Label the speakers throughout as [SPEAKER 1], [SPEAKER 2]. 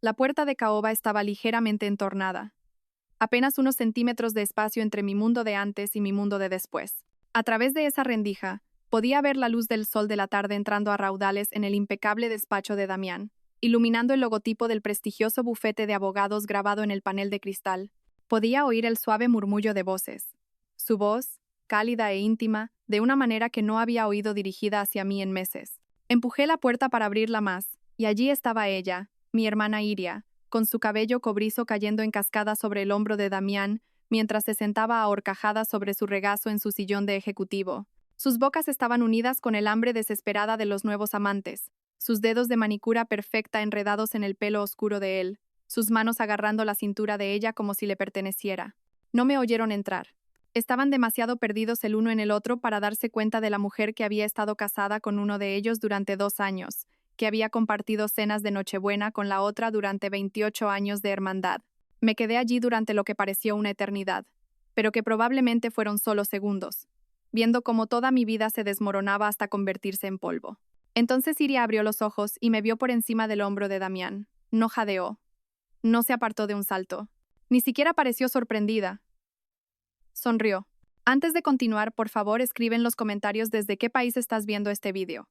[SPEAKER 1] La puerta de caoba estaba ligeramente entornada. Apenas unos centímetros de espacio entre mi mundo de antes y mi mundo de después. A través de esa rendija, podía ver la luz del sol de la tarde entrando a raudales en el impecable despacho de Damián, iluminando el logotipo del prestigioso bufete de abogados grabado en el panel de cristal. Podía oír el suave murmullo de voces. Su voz, cálida e íntima, de una manera que no había oído dirigida hacia mí en meses. Empujé la puerta para abrirla más, y allí estaba ella, mi hermana Iria, con su cabello cobrizo cayendo en cascada sobre el hombro de Damián, mientras se sentaba a horcajadas sobre su regazo en su sillón de ejecutivo. Sus bocas estaban unidas con el hambre desesperada de los nuevos amantes, sus dedos de manicura perfecta enredados en el pelo oscuro de él, sus manos agarrando la cintura de ella como si le perteneciera. No me oyeron entrar. Estaban demasiado perdidos el uno en el otro para darse cuenta de la mujer que había estado casada con uno de ellos durante 2 años, que había compartido cenas de Nochebuena con la otra durante 28 años de hermandad. Me quedé allí durante lo que pareció una eternidad, pero que probablemente fueron solo segundos, viendo cómo toda mi vida se desmoronaba hasta convertirse en polvo. Entonces Iria abrió los ojos y me vio por encima del hombro de Damián. No jadeó. No se apartó de un salto. Ni siquiera pareció sorprendida. Sonrió. Antes de continuar, por favor, escribe en los comentarios desde qué país estás viendo este vídeo.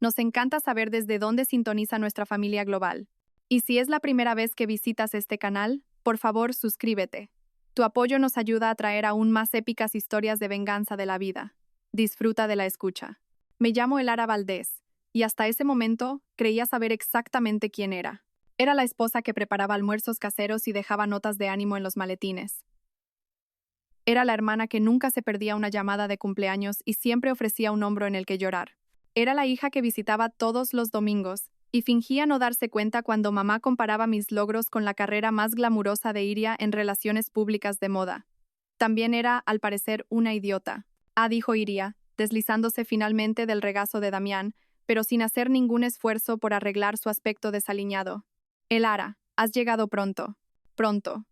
[SPEAKER 1] Nos encanta saber desde dónde sintoniza nuestra familia global. Y si es la primera vez que visitas este canal, por favor, suscríbete. Tu apoyo nos ayuda a traer aún más épicas historias de venganza de la vida. Disfruta de la escucha. Me llamo Elara Valdés, y hasta ese momento creía saber exactamente quién era. Era la esposa que preparaba almuerzos caseros y dejaba notas de ánimo en los maletines. Era la hermana que nunca se perdía una llamada de cumpleaños y siempre ofrecía un hombro en el que llorar. Era la hija que visitaba todos los domingos y fingía no darse cuenta cuando mamá comparaba mis logros con la carrera más glamurosa de Iria en relaciones públicas de moda. También era, al parecer, una idiota. Dijo Iria, deslizándose finalmente del regazo de Damián, pero sin hacer ningún esfuerzo por arreglar su aspecto desaliñado. Elara, has llegado pronto. Pronto.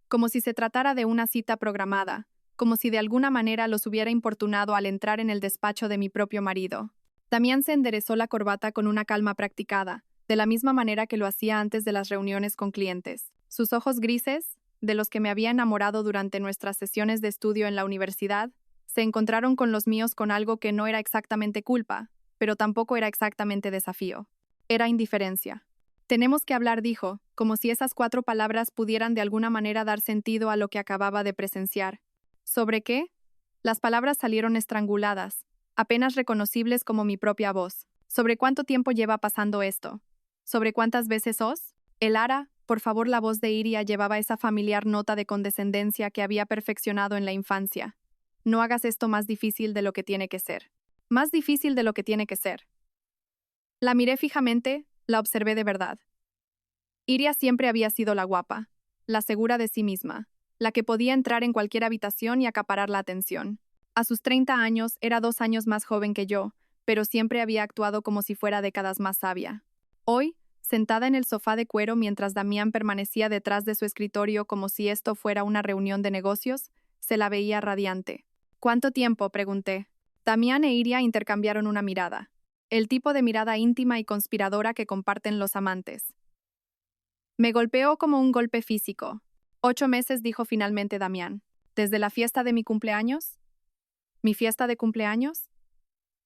[SPEAKER 1] Como si se tratara de una cita programada, como si de alguna manera los hubiera importunado al entrar en el despacho de mi propio marido. Damián se enderezó la corbata con una calma practicada, de la misma manera que lo hacía antes de las reuniones con clientes. Sus ojos grises, de los que me había enamorado durante nuestras sesiones de estudio en la universidad, se encontraron con los míos con algo que no era exactamente culpa, pero tampoco era exactamente desafío. Era indiferencia. Tenemos que hablar, dijo, como si esas 4 palabras pudieran de alguna manera dar sentido a lo que acababa de presenciar. ¿Sobre qué? Las palabras salieron estranguladas, apenas reconocibles como mi propia voz. ¿Sobre cuánto tiempo lleva pasando esto? ¿Sobre cuántas veces os? Elara, por favor, la voz de Iria llevaba esa familiar nota de condescendencia que había perfeccionado en la infancia. No hagas esto más difícil de lo que tiene que ser. Más difícil de lo que tiene que ser. La miré fijamente, la observé de verdad. Iria siempre había sido la guapa, la segura de sí misma, la que podía entrar en cualquier habitación y acaparar la atención. A sus 30 años era 2 años más joven que yo, pero siempre había actuado como si fuera décadas más sabia. Hoy, sentada en el sofá de cuero mientras Damián permanecía detrás de su escritorio como si esto fuera una reunión de negocios, se la veía radiante. ¿Cuánto tiempo?, pregunté. Damián e Iria intercambiaron una mirada. El tipo de mirada íntima y conspiradora que comparten los amantes. Me golpeó como un golpe físico. 8 meses, dijo finalmente Damián. ¿Desde la fiesta de mi cumpleaños? ¿Mi fiesta de cumpleaños?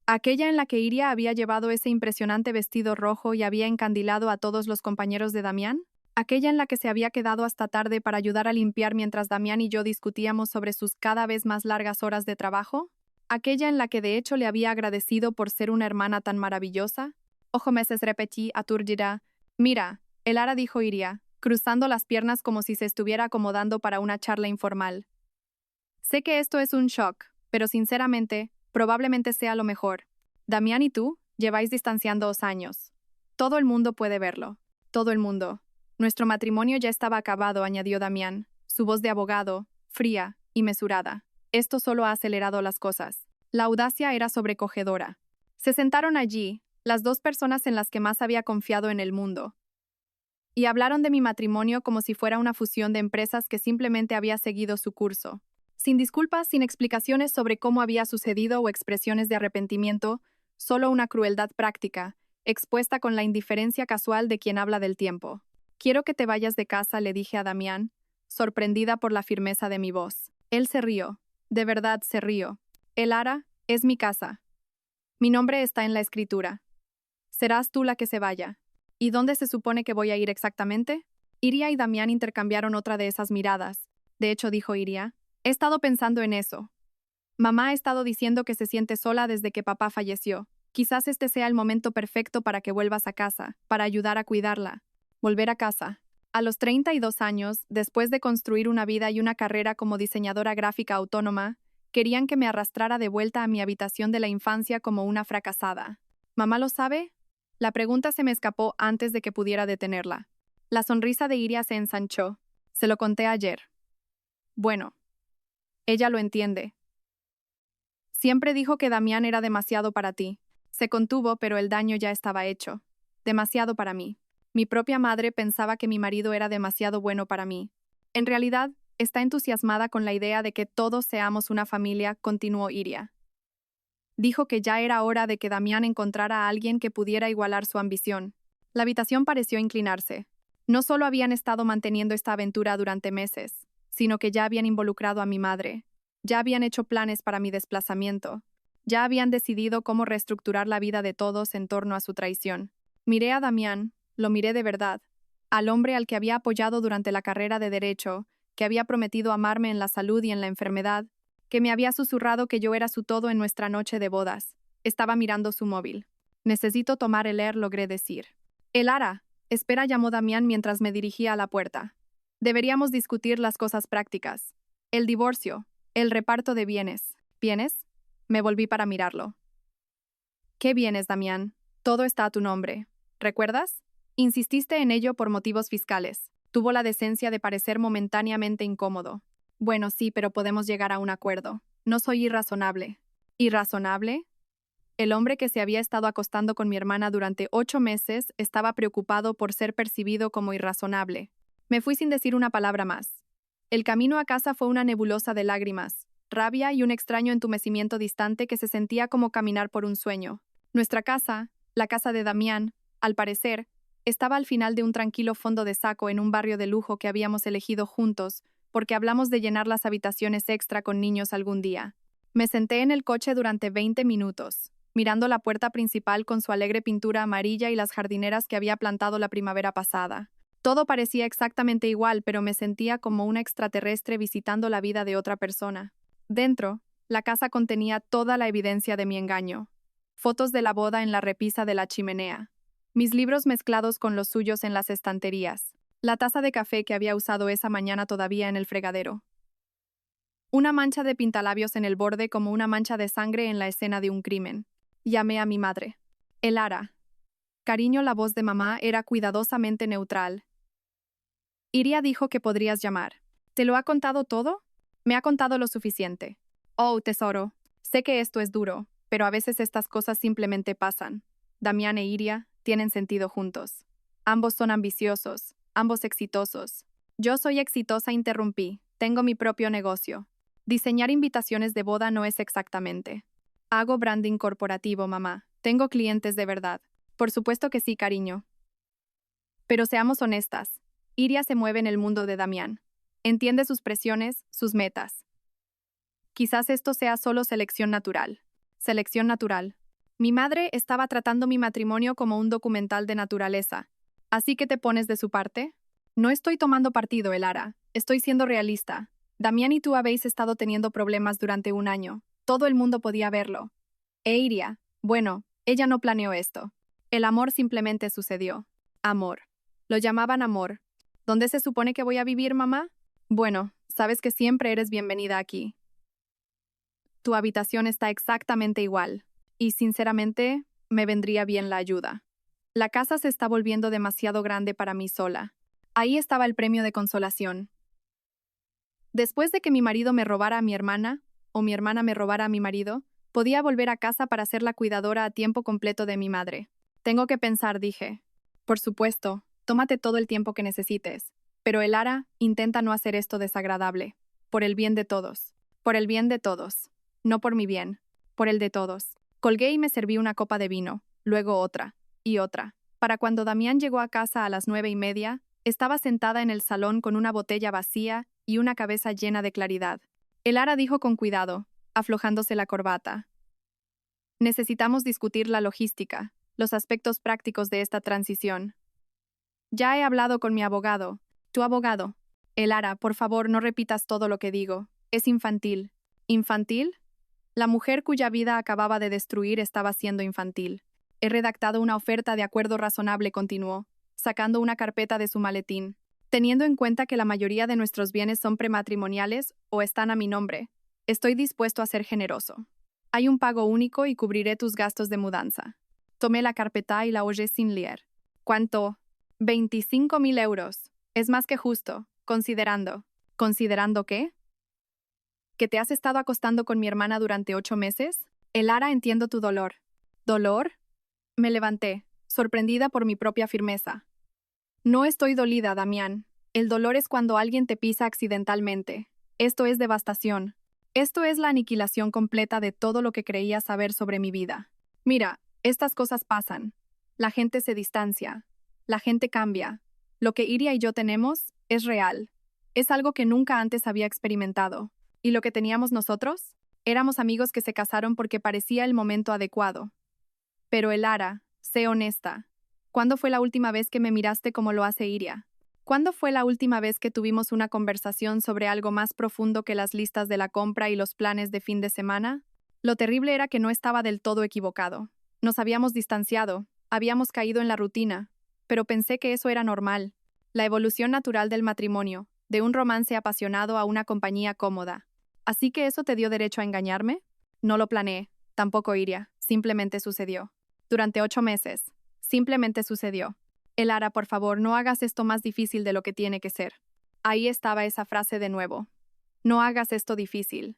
[SPEAKER 1] Aquella en la que Iria había llevado ese impresionante vestido rojo y había encandilado a todos los compañeros de Damián. Aquella en la que se había quedado hasta tarde para ayudar a limpiar mientras Damián y yo discutíamos sobre sus cada vez más largas horas de trabajo. Aquella en la que de hecho le había agradecido por ser una hermana tan maravillosa. 8 meses, repetí, aturdida. Mira, Elara, dijo Iria, cruzando las piernas como si se estuviera acomodando para una charla informal. Sé que esto es un shock, pero sinceramente, probablemente sea lo mejor. Damián y tú lleváis distanciándoos años. Todo el mundo puede verlo. Todo el mundo. Nuestro matrimonio ya estaba acabado, añadió Damián, su voz de abogado, fría y mesurada. Esto solo ha acelerado las cosas. La audacia era sobrecogedora. Se sentaron allí, las 2 personas en las que más había confiado en el mundo, y hablaron de mi matrimonio como si fuera una fusión de empresas que simplemente había seguido su curso. Sin disculpas, sin explicaciones sobre cómo había sucedido o expresiones de arrepentimiento, solo una crueldad práctica, expuesta con la indiferencia casual de quien habla del tiempo. Quiero que te vayas de casa, le dije a Damián, sorprendida por la firmeza de mi voz. Él se rió. De verdad se rió. El Ara es mi casa. Mi nombre está en la escritura. Serás tú la que se vaya. ¿Y dónde se supone que voy a ir exactamente? Iria y Damián intercambiaron otra de esas miradas. De hecho, dijo Iria, he estado pensando en eso. Mamá ha estado diciendo que se siente sola desde que papá falleció. Quizás este sea el momento perfecto para que vuelvas a casa, para ayudar a cuidarla. Volver a casa. A los 32 años, después de construir una vida y una carrera como diseñadora gráfica autónoma, querían que me arrastrara de vuelta a mi habitación de la infancia como una fracasada. ¿Mamá lo sabe? La pregunta se me escapó antes de que pudiera detenerla. La sonrisa de Iria se ensanchó. Se lo conté ayer. Bueno. Ella lo entiende. Siempre dijo que Damián era demasiado para ti. Se contuvo, pero el daño ya estaba hecho. Demasiado para mí. Mi propia madre pensaba que mi marido era demasiado bueno para mí. En realidad, está entusiasmada con la idea de que todos seamos una familia, continuó Iria. Dijo que ya era hora de que Damián encontrara a alguien que pudiera igualar su ambición. La habitación pareció inclinarse. No solo habían estado manteniendo esta aventura durante meses, sino que ya habían involucrado a mi madre. Ya habían hecho planes para mi desplazamiento. Ya habían decidido cómo reestructurar la vida de todos en torno a su traición. Miré a Damián, lo miré de verdad, al hombre al que había apoyado durante la carrera de Derecho, que había prometido amarme en la salud y en la enfermedad, que me había susurrado que yo era su todo en nuestra noche de bodas. Estaba mirando su móvil. Necesito tomar el air, logré decir. El Ara, espera, llamó Damián mientras me dirigía a la puerta. Deberíamos discutir las cosas prácticas. El divorcio, el reparto de bienes. ¿Bienes? Me volví para mirarlo. ¿Qué bienes, Damián? Todo está a tu nombre. ¿Recuerdas? Insististe en ello por motivos fiscales. Tuvo la decencia de parecer momentáneamente incómodo. Bueno, sí, pero podemos llegar a un acuerdo. No soy irrazonable. ¿Irrazonable? El hombre que se había estado acostando con mi hermana durante 8 meses estaba preocupado por ser percibido como irrazonable. Me fui sin decir una palabra más. El camino a casa fue una nebulosa de lágrimas, rabia y un extraño entumecimiento distante que se sentía como caminar por un sueño. Nuestra casa, la casa de Damián, al parecer, estaba al final de un tranquilo fondo de saco en un barrio de lujo que habíamos elegido juntos, porque hablamos de llenar las habitaciones extra con niños algún día. Me senté en el coche durante 20 minutos, mirando la puerta principal con su alegre pintura amarilla y las jardineras que había plantado la primavera pasada. Todo parecía exactamente igual, pero me sentía como una extraterrestre visitando la vida de otra persona. Dentro, la casa contenía toda la evidencia de mi engaño. Fotos de la boda en la repisa de la chimenea. Mis libros mezclados con los suyos en las estanterías. La taza de café que había usado esa mañana todavía en el fregadero. Una mancha de pintalabios en el borde como una mancha de sangre en la escena de un crimen. Llamé a mi madre. El Ara. Cariño, la voz de mamá era cuidadosamente neutral. Iria dijo que podrías llamar. ¿Te lo ha contado todo? Me ha contado lo suficiente. Oh, tesoro. Sé que esto es duro, pero a veces estas cosas simplemente pasan. Damián e Iria tienen sentido juntos. Ambos son ambiciosos, ambos exitosos. Yo soy exitosa, interrumpí. Tengo mi propio negocio. Diseñar invitaciones de boda no es exactamente. Hago branding corporativo, mamá. Tengo clientes de verdad. Por supuesto que sí, cariño. Pero seamos honestas. Iria se mueve en el mundo de Damián. Entiende sus presiones, sus metas. Quizás esto sea solo selección natural. Selección natural. Mi madre estaba tratando mi matrimonio como un documental de naturaleza. ¿Así que te pones de su parte? No estoy tomando partido, Elara. Estoy siendo realista. Damián y tú habéis estado teniendo problemas durante un año. Todo el mundo podía verlo. Iria, bueno, ella no planeó esto. El amor simplemente sucedió. Amor. Lo llamaban amor. ¿Dónde se supone que voy a vivir, mamá? Bueno, sabes que siempre eres bienvenida aquí. Tu habitación está exactamente igual. Y sinceramente, me vendría bien la ayuda. La casa se está volviendo demasiado grande para mí sola. Ahí estaba el premio de consolación. Después de que mi marido me robara a mi hermana, o mi hermana me robara a mi marido, podía volver a casa para ser la cuidadora a tiempo completo de mi madre. Tengo que pensar, dije. Por supuesto, tómate todo el tiempo que necesites. Pero Elara, intenta no hacer esto desagradable. Por el bien de todos. Por el bien de todos. No por mi bien. Por el de todos. Colgué y me serví una copa de vino, luego otra, y otra. Para cuando Damián llegó a casa a las 9:30, Estaba sentada en el salón con una botella vacía y una cabeza llena de claridad. Elara dijo con cuidado, aflojándose la corbata. Necesitamos discutir la logística, los aspectos prácticos de esta transición. Ya he hablado con mi abogado. Tu abogado. Elara, por favor, no repitas todo lo que digo. Es infantil. ¿Infantil? La mujer cuya vida acababa de destruir estaba siendo infantil. He redactado una oferta de acuerdo razonable, continuó, sacando una carpeta de su maletín. Teniendo en cuenta que la mayoría de nuestros bienes son prematrimoniales o están a mi nombre, estoy dispuesto a ser generoso. Hay un pago único y cubriré tus gastos de mudanza. Tomé la carpeta y la hollé sin leer. ¿Cuánto? 25.000 euros. Es más que justo, considerando. ¿Considerando qué? ¿Que te has estado acostando con mi hermana durante 8 meses? Elara, entiendo tu dolor. ¿Dolor? Me levanté, sorprendida por mi propia firmeza. No estoy dolida, Damián. El dolor es cuando alguien te pisa accidentalmente. Esto es devastación. Esto es la aniquilación completa de todo lo que creía saber sobre mi vida. Mira, estas cosas pasan. La gente se distancia. La gente cambia. Lo que Iria y yo tenemos es real. Es algo que nunca antes había experimentado. ¿Y lo que teníamos nosotros? Éramos amigos que se casaron porque parecía el momento adecuado. Pero Elara, sé honesta. ¿Cuándo fue la última vez que me miraste como lo hace Iria? ¿Cuándo fue la última vez que tuvimos una conversación sobre algo más profundo que las listas de la compra y los planes de fin de semana? Lo terrible era que no estaba del todo equivocado. Nos habíamos distanciado, habíamos caído en la rutina, pero pensé que eso era normal. La evolución natural del matrimonio, de un romance apasionado a una compañía cómoda. ¿Así que eso te dio derecho a engañarme? No lo planeé, tampoco Iria, simplemente sucedió. Durante 8 meses. Simplemente sucedió. Elara, por favor, no hagas esto más difícil de lo que tiene que ser. Ahí estaba esa frase de nuevo. No hagas esto difícil.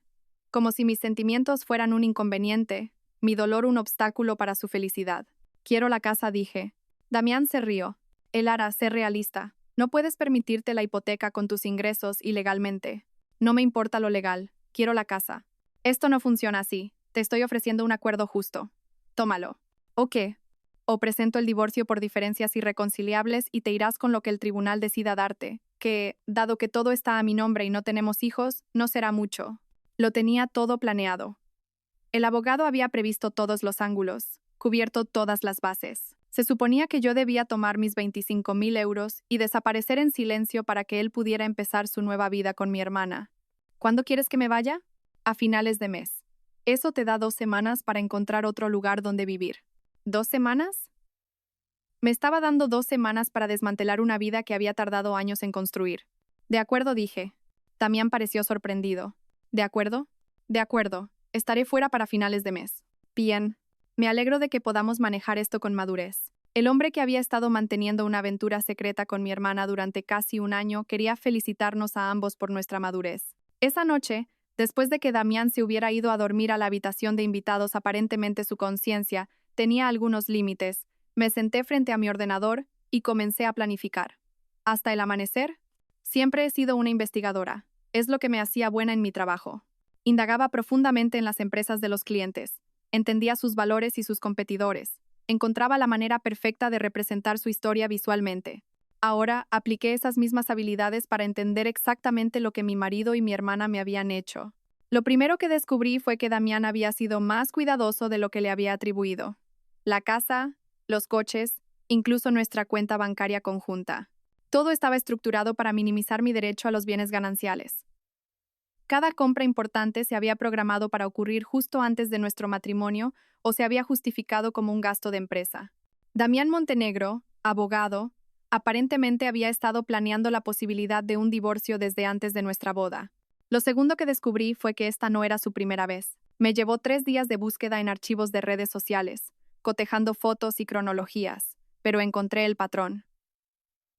[SPEAKER 1] Como si mis sentimientos fueran un inconveniente, mi dolor un obstáculo para su felicidad. Quiero la casa, dije. Damián se rió. Elara, sé realista. No puedes permitirte la hipoteca con tus ingresos ilegalmente. No me importa lo legal. Quiero la casa. Esto no funciona así. Te estoy ofreciendo un acuerdo justo. Tómalo. ¿O qué? O presento el divorcio por diferencias irreconciliables y te irás con lo que el tribunal decida darte, que, dado que todo está a mi nombre y no tenemos hijos, no será mucho. Lo tenía todo planeado. El abogado había previsto todos los ángulos, cubierto todas las bases. Se suponía que yo debía tomar mis 25.000 euros y desaparecer en silencio para que él pudiera empezar su nueva vida con mi hermana. ¿Cuándo quieres que me vaya? A finales de mes. Eso te da 2 semanas para encontrar otro lugar donde vivir. ¿2 semanas? Me estaba dando 2 semanas para desmantelar una vida que había tardado años en construir. De acuerdo, dije. Damián pareció sorprendido. ¿De acuerdo? De acuerdo. Estaré fuera para finales de mes. Bien. Me alegro de que podamos manejar esto con madurez. El hombre que había estado manteniendo una aventura secreta con mi hermana durante casi un año quería felicitarnos a ambos por nuestra madurez. Esa noche, después de que Damián se hubiera ido a dormir a la habitación de invitados, aparentemente su conciencia tenía algunos límites. Me senté frente a mi ordenador y comencé a planificar. Hasta el amanecer, siempre he sido una investigadora. Es lo que me hacía buena en mi trabajo. Indagaba profundamente en las empresas de los clientes. Entendía sus valores y sus competidores. Encontraba la manera perfecta de representar su historia visualmente. Ahora apliqué esas mismas habilidades para entender exactamente lo que mi marido y mi hermana me habían hecho. Lo primero que descubrí fue que Damián había sido más cuidadoso de lo que le había atribuido. La casa, los coches, incluso nuestra cuenta bancaria conjunta. Todo estaba estructurado para minimizar mi derecho a los bienes gananciales. Cada compra importante se había programado para ocurrir justo antes de nuestro matrimonio o se había justificado como un gasto de empresa. Damián Montenegro, abogado, aparentemente había estado planeando la posibilidad de un divorcio desde antes de nuestra boda. Lo segundo que descubrí fue que esta no era su primera vez. Me llevó 3 días de búsqueda en archivos de redes sociales, cotejando fotos y cronologías, pero encontré el patrón.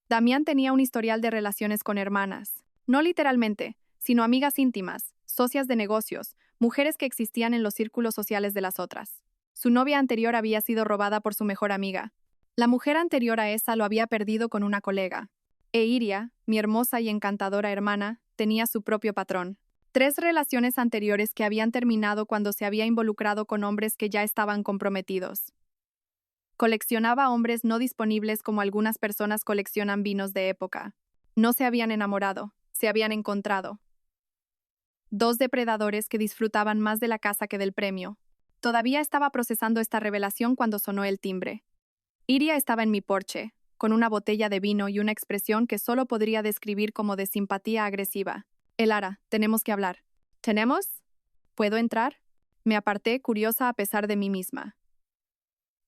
[SPEAKER 1] Damián tenía un historial de relaciones con hermanas, no literalmente, sino amigas íntimas, socias de negocios, mujeres que existían en los círculos sociales de las otras. Su novia anterior había sido robada por su mejor amiga. La mujer anterior a esa lo había perdido con una colega. E Iria, mi hermosa y encantadora hermana, tenía su propio patrón. 3 relaciones anteriores que habían terminado cuando se había involucrado con hombres que ya estaban comprometidos. Coleccionaba hombres no disponibles como algunas personas coleccionan vinos de época. No se habían enamorado, se habían encontrado. Dos depredadores que disfrutaban más de la caza que del premio. Todavía estaba procesando esta revelación cuando sonó el timbre. Iria estaba en mi porche, con una botella de vino y una expresión que solo podría describir como de simpatía agresiva. Elara, tenemos que hablar. ¿Tenemos? ¿Puedo entrar? Me aparté, curiosa a pesar de mí misma.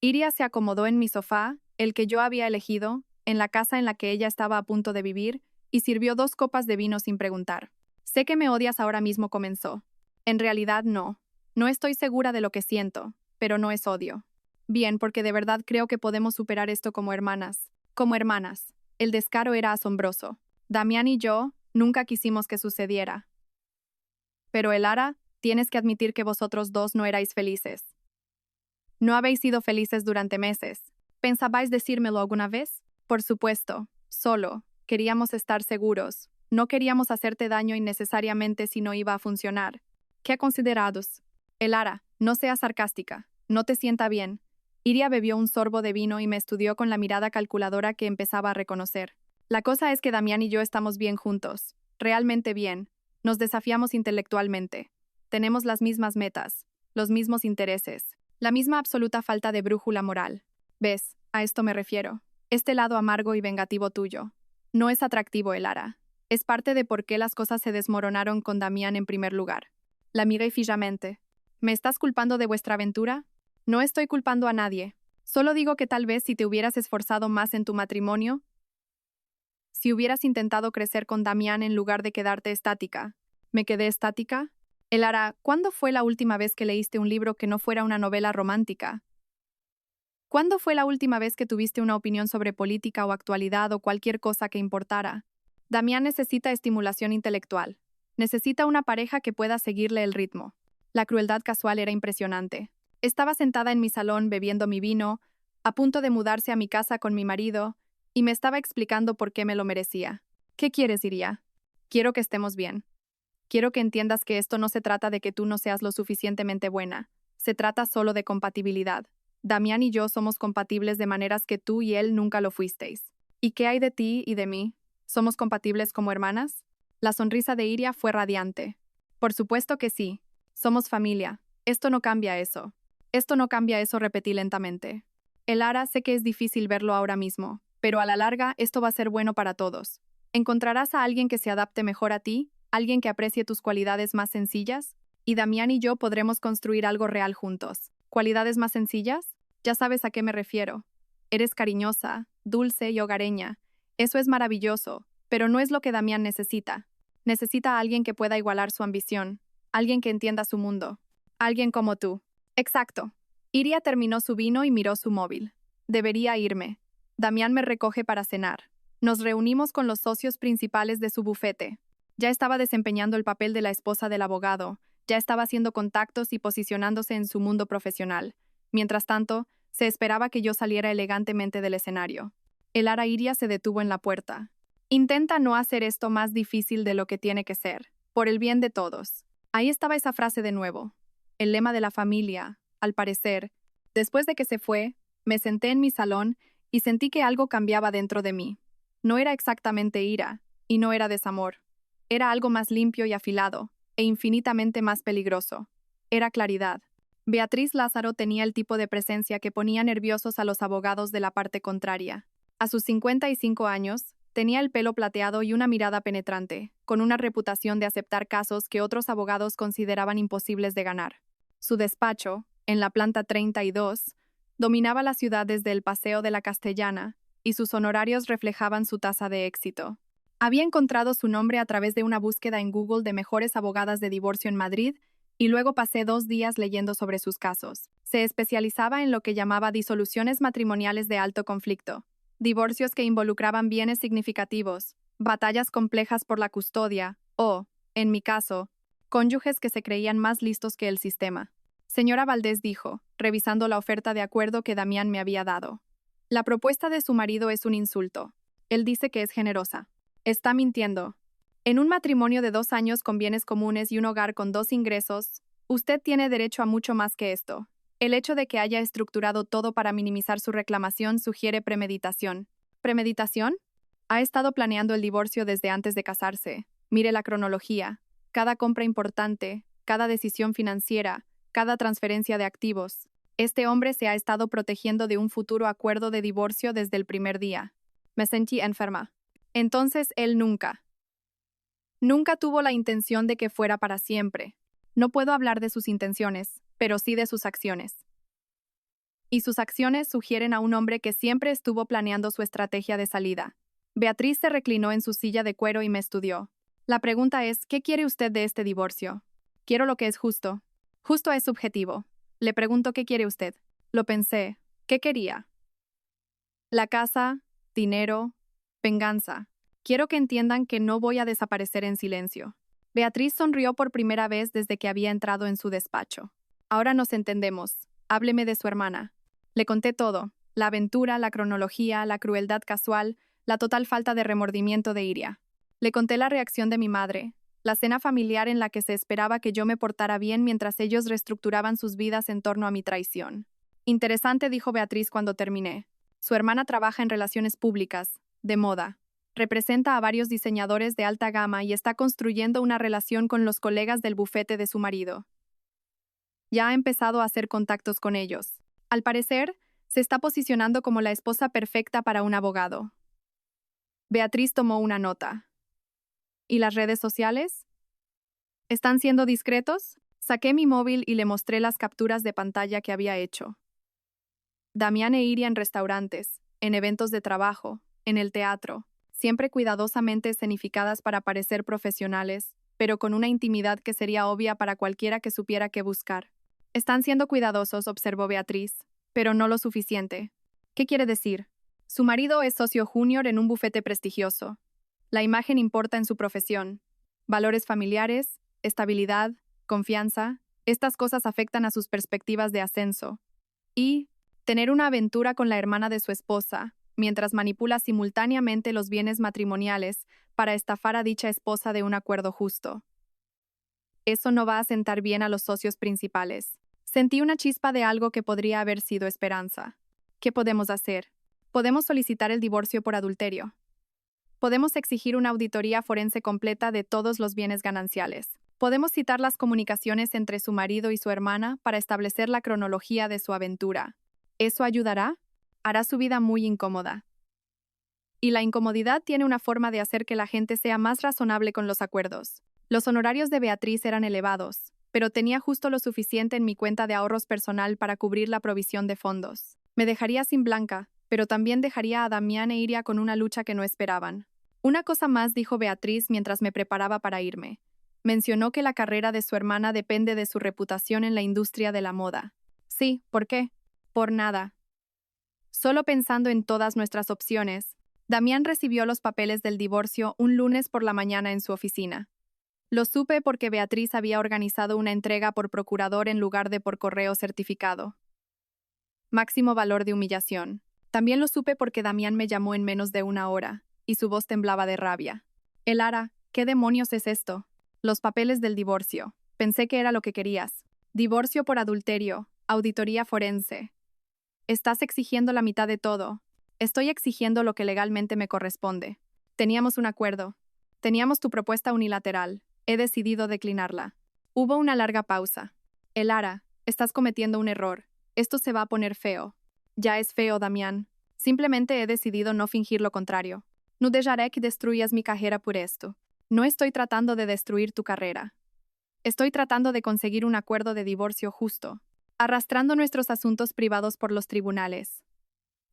[SPEAKER 1] Iria se acomodó en mi sofá, el que yo había elegido, en la casa en la que ella estaba a punto de vivir, y sirvió 2 copas de vino sin preguntar. Sé que me odias ahora mismo, comenzó. En realidad no. No estoy segura de lo que siento, pero no es odio. Bien, porque de verdad creo que podemos superar esto como hermanas. Como hermanas. El descaro era asombroso. Damián y yo nunca quisimos que sucediera. Pero Elara, tienes que admitir que vosotros dos no erais felices. No habéis sido felices durante meses. ¿Pensabais decírmelo alguna vez? Por supuesto, solo. Queríamos estar seguros. No queríamos hacerte daño innecesariamente si no iba a funcionar. ¿Qué considerados? Elara, no seas sarcástica. No te sienta bien. Iria bebió un sorbo de vino y me estudió con la mirada calculadora que empezaba a reconocer. La cosa es que Damián y yo estamos bien juntos. Realmente bien. Nos desafiamos intelectualmente. Tenemos las mismas metas, los mismos intereses, la misma absoluta falta de brújula moral. ¿Ves? A esto me refiero. Este lado amargo y vengativo tuyo. No es atractivo, Elara. Es parte de por qué las cosas se desmoronaron con Damián en primer lugar. La miré fijamente. ¿Me estás culpando de vuestra aventura? No estoy culpando a nadie. Solo digo que tal vez si te hubieras esforzado más en tu matrimonio, si hubieras intentado crecer con Damián en lugar de quedarte estática. ¿Me quedé estática? Elara, ¿cuándo fue la última vez que leíste un libro que no fuera una novela romántica? ¿Cuándo fue la última vez que tuviste una opinión sobre política o actualidad o cualquier cosa que importara? Damián necesita estimulación intelectual. Necesita una pareja que pueda seguirle el ritmo. La crueldad casual era impresionante. Estaba sentada en mi salón bebiendo mi vino, a punto de mudarse a mi casa con mi marido, y me estaba explicando por qué me lo merecía. ¿Qué quieres, Iria? Quiero que estemos bien. Quiero que entiendas que esto no se trata de que tú no seas lo suficientemente buena. Se trata solo de compatibilidad. Damián y yo somos compatibles de maneras que tú y él nunca lo fuisteis. ¿Y qué hay de ti y de mí? ¿Somos compatibles como hermanas? La sonrisa de Iria fue radiante. Por supuesto que sí. Somos familia. Esto no cambia eso. Esto no cambia eso, repetí lentamente. Elara, sé que es difícil verlo ahora mismo, pero a la larga esto va a ser bueno para todos. Encontrarás a alguien que se adapte mejor a ti, alguien que aprecie tus cualidades más sencillas, y Damián y yo podremos construir algo real juntos. ¿Cualidades más sencillas? Ya sabes a qué me refiero. Eres cariñosa, dulce y hogareña. Eso es maravilloso, pero no es lo que Damián necesita. Necesita a alguien que pueda igualar su ambición, alguien que entienda su mundo. Alguien como tú. Exacto. Iria terminó su vino y miró su móvil. Debería irme. Damián me recoge para cenar. Nos reunimos con los socios principales de su bufete. Ya estaba desempeñando el papel de la esposa del abogado, ya estaba haciendo contactos y posicionándose en su mundo profesional. Mientras tanto, se esperaba que yo saliera elegantemente del escenario. Elara Iria se detuvo en la puerta. Intenta no hacer esto más difícil de lo que tiene que ser, por el bien de todos. Ahí estaba esa frase de nuevo. El lema de la familia, al parecer. Después de que se fue, me senté en mi salón y sentí que algo cambiaba dentro de mí. No era exactamente ira, y no era desamor. Era algo más limpio y afilado, e infinitamente más peligroso. Era claridad. Beatriz Lázaro tenía el tipo de presencia que ponía nerviosos a los abogados de la parte contraria. A sus 55 años, tenía el pelo plateado y una mirada penetrante, con una reputación de aceptar casos que otros abogados consideraban imposibles de ganar. Su despacho, en la planta 32, dominaba la ciudad desde el Paseo de la Castellana, y sus honorarios reflejaban su tasa de éxito. Había encontrado su nombre a través de una búsqueda en Google de mejores abogadas de divorcio en Madrid, y luego pasé 2 días leyendo sobre sus casos. Se especializaba en lo que llamaba disoluciones matrimoniales de alto conflicto, divorcios que involucraban bienes significativos, batallas complejas por la custodia, o, en mi caso, cónyuges que se creían más listos que el sistema. Señora Valdés dijo, revisando la oferta de acuerdo que Damián me había dado. La propuesta de su marido es un insulto. Él dice que es generosa. Está mintiendo. En un matrimonio de 2 años con bienes comunes y un hogar con 2 ingresos, usted tiene derecho a mucho más que esto. El hecho de que haya estructurado todo para minimizar su reclamación sugiere premeditación. ¿Premeditación? Ha estado planeando el divorcio desde antes de casarse. Mire la cronología. Cada compra importante, cada decisión financiera, cada transferencia de activos. Este hombre se ha estado protegiendo de un futuro acuerdo de divorcio desde el primer día. Me sentí enferma. Entonces él nunca tuvo la intención de que fuera para siempre. No puedo hablar de sus intenciones, pero sí de sus acciones. Y sus acciones sugieren a un hombre que siempre estuvo planeando su estrategia de salida. Beatriz se reclinó en su silla de cuero y me estudió. La pregunta es, ¿qué quiere usted de este divorcio? Quiero lo que es justo. Justo es subjetivo. Le pregunto, ¿qué quiere usted? Lo pensé. ¿Qué quería? La casa, dinero, venganza. Quiero que entiendan que no voy a desaparecer en silencio. Beatriz sonrió por primera vez desde que había entrado en su despacho. Ahora nos entendemos. Hábleme de su hermana. Le conté todo. La aventura, la cronología, la crueldad casual, la total falta de remordimiento de Iria. Le conté la reacción de mi madre, la cena familiar en la que se esperaba que yo me portara bien mientras ellos reestructuraban sus vidas en torno a mi traición. Interesante, dijo Beatriz cuando terminé. Su hermana trabaja en relaciones públicas, de moda. Representa a varios diseñadores de alta gama y está construyendo una relación con los colegas del bufete de su marido. Ya ha empezado a hacer contactos con ellos. Al parecer, se está posicionando como la esposa perfecta para un abogado. Beatriz tomó una nota. ¿Y las redes sociales? ¿Están siendo discretos? Saqué mi móvil y le mostré las capturas de pantalla que había hecho. Damián e Iria en restaurantes, en eventos de trabajo, en el teatro, siempre cuidadosamente escenificadas para parecer profesionales, pero con una intimidad que sería obvia para cualquiera que supiera qué buscar. Están siendo cuidadosos, observó Beatriz, pero no lo suficiente. ¿Qué quiere decir? Su marido es socio junior en un bufete prestigioso. La imagen importa en su profesión. Valores familiares, estabilidad, confianza, estas cosas afectan a sus perspectivas de ascenso. Y tener una aventura con la hermana de su esposa, mientras manipula simultáneamente los bienes matrimoniales para estafar a dicha esposa de un acuerdo justo. Eso no va a sentar bien a los socios principales. Sentí una chispa de algo que podría haber sido esperanza. ¿Qué podemos hacer? Podemos solicitar el divorcio por adulterio. Podemos exigir una auditoría forense completa de todos los bienes gananciales. Podemos citar las comunicaciones entre su marido y su hermana para establecer la cronología de su aventura. ¿Eso ayudará? Hará su vida muy incómoda. Y la incomodidad tiene una forma de hacer que la gente sea más razonable con los acuerdos. Los honorarios de Beatriz eran elevados, pero tenía justo lo suficiente en mi cuenta de ahorros personal para cubrir la provisión de fondos. Me dejaría sin Blanca, pero también dejaría a Damián e Iria con una lucha que no esperaban. Una cosa más, dijo Beatriz mientras me preparaba para irme. Mencionó que la carrera de su hermana depende de su reputación en la industria de la moda. Sí, ¿por qué? Por nada. Solo pensando en todas nuestras opciones, Damián recibió los papeles del divorcio un lunes por la mañana en su oficina. Lo supe porque Beatriz había organizado una entrega por procurador en lugar de por correo certificado. Máximo valor de humillación. También lo supe porque Damián me llamó en menos de una hora, y su voz temblaba de rabia. Elara, ¿qué demonios es esto? Los papeles del divorcio. Pensé que era lo que querías. Divorcio por adulterio, auditoría forense. Estás exigiendo la mitad de todo. Estoy exigiendo lo que legalmente me corresponde. Teníamos un acuerdo. Teníamos tu propuesta unilateral. He decidido declinarla. Hubo una larga pausa. Elara, estás cometiendo un error. Esto se va a poner feo. Ya es feo, Damián. Simplemente he decidido no fingir lo contrario. No dejaré que destruyas mi carrera por esto. No estoy tratando de destruir tu carrera. Estoy tratando de conseguir un acuerdo de divorcio justo, arrastrando nuestros asuntos privados por los tribunales.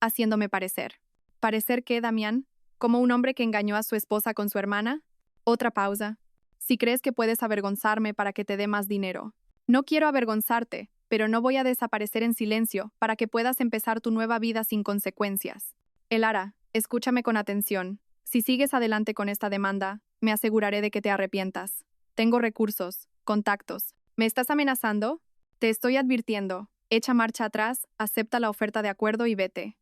[SPEAKER 1] Haciéndome parecer. ¿Parecer qué, Damián? ¿Como un hombre que engañó a su esposa con su hermana? Otra pausa. Si crees que puedes avergonzarme para que te dé más dinero. No quiero avergonzarte, pero no voy a desaparecer en silencio para que puedas empezar tu nueva vida sin consecuencias. Elara, escúchame con atención. Si sigues adelante con esta demanda, me aseguraré de que te arrepientas. Tengo recursos, contactos. ¿Me estás amenazando? Te estoy advirtiendo. Echa marcha atrás, acepta la oferta de acuerdo y vete.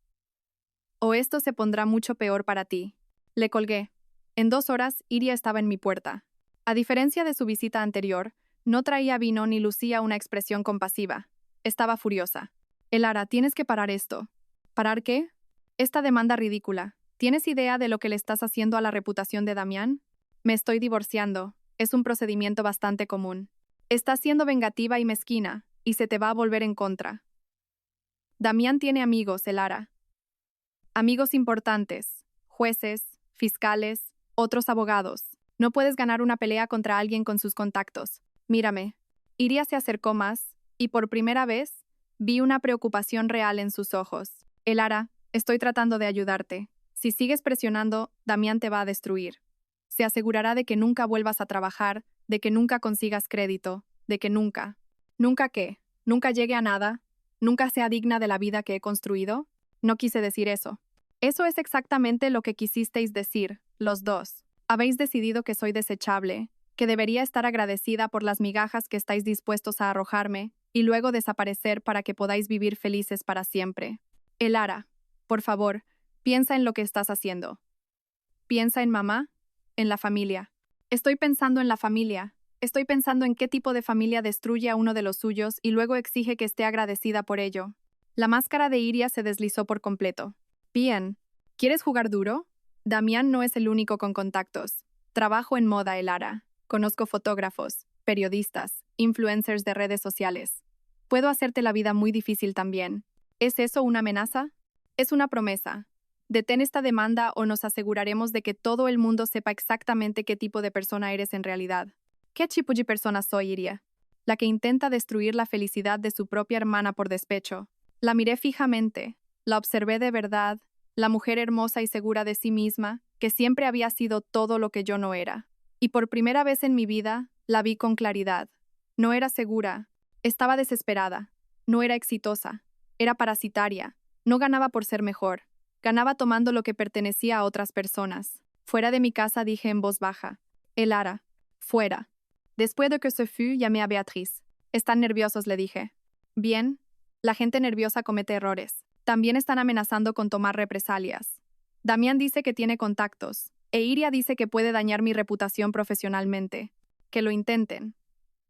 [SPEAKER 1] O esto se pondrá mucho peor para ti. Le colgué. En 2 horas, Iria estaba en mi puerta. A diferencia de su visita anterior, no traía vino ni lucía una expresión compasiva. Estaba furiosa. Elara, tienes que parar esto. ¿Parar qué? Esta demanda ridícula. ¿Tienes idea de lo que le estás haciendo a la reputación de Damián? Me estoy divorciando. Es un procedimiento bastante común. Estás siendo vengativa y mezquina, y se te va a volver en contra. Damián tiene amigos, Elara. Amigos importantes, jueces, fiscales, otros abogados. No puedes ganar una pelea contra alguien con sus contactos. Mírame. Iria se acercó más, y por primera vez, vi una preocupación real en sus ojos. Elara, estoy tratando de ayudarte. Si sigues presionando, Damián te va a destruir. Se asegurará de que nunca vuelvas a trabajar, de que nunca consigas crédito, de que nunca. ¿Nunca qué? ¿Nunca llegue a nada? ¿Nunca sea digna de la vida que he construido? No quise decir eso. Eso es exactamente lo que quisisteis decir, los dos. Habéis decidido que soy desechable, que debería estar agradecida por las migajas que estáis dispuestos a arrojarme, y luego desaparecer para que podáis vivir felices para siempre. Elara, por favor, piensa en lo que estás haciendo. Piensa en mamá, en la familia. Estoy pensando en la familia. Estoy pensando en qué tipo de familia destruye a uno de los suyos y luego exige que esté agradecida por ello. La máscara de Iria se deslizó por completo. Bien. ¿Quieres jugar duro? Damián no es el único con contactos. Trabajo en moda, Elara. Conozco fotógrafos, periodistas, influencers de redes sociales. Puedo hacerte la vida muy difícil también. ¿Es eso una amenaza? Es una promesa. Detén esta demanda o nos aseguraremos de que todo el mundo sepa exactamente qué tipo de persona eres en realidad. ¿Qué tipo de persona soy, Iria? La que intenta destruir la felicidad de su propia hermana por despecho. La miré fijamente, la observé de verdad, la mujer hermosa y segura de sí misma, que siempre había sido todo lo que yo no era. Y por primera vez en mi vida, la vi con claridad. No era segura, estaba desesperada, no era exitosa, era parasitaria, no ganaba por ser mejor, ganaba tomando lo que pertenecía a otras personas. Fuera de mi casa dije en voz baja, Elara, fuera. Después de que se fue, llamé a Beatriz. Están nerviosos, le dije. Bien, la gente nerviosa comete errores. También están amenazando con tomar represalias. Damián dice que tiene contactos, e Iria dice que puede dañar mi reputación profesionalmente. Que lo intenten.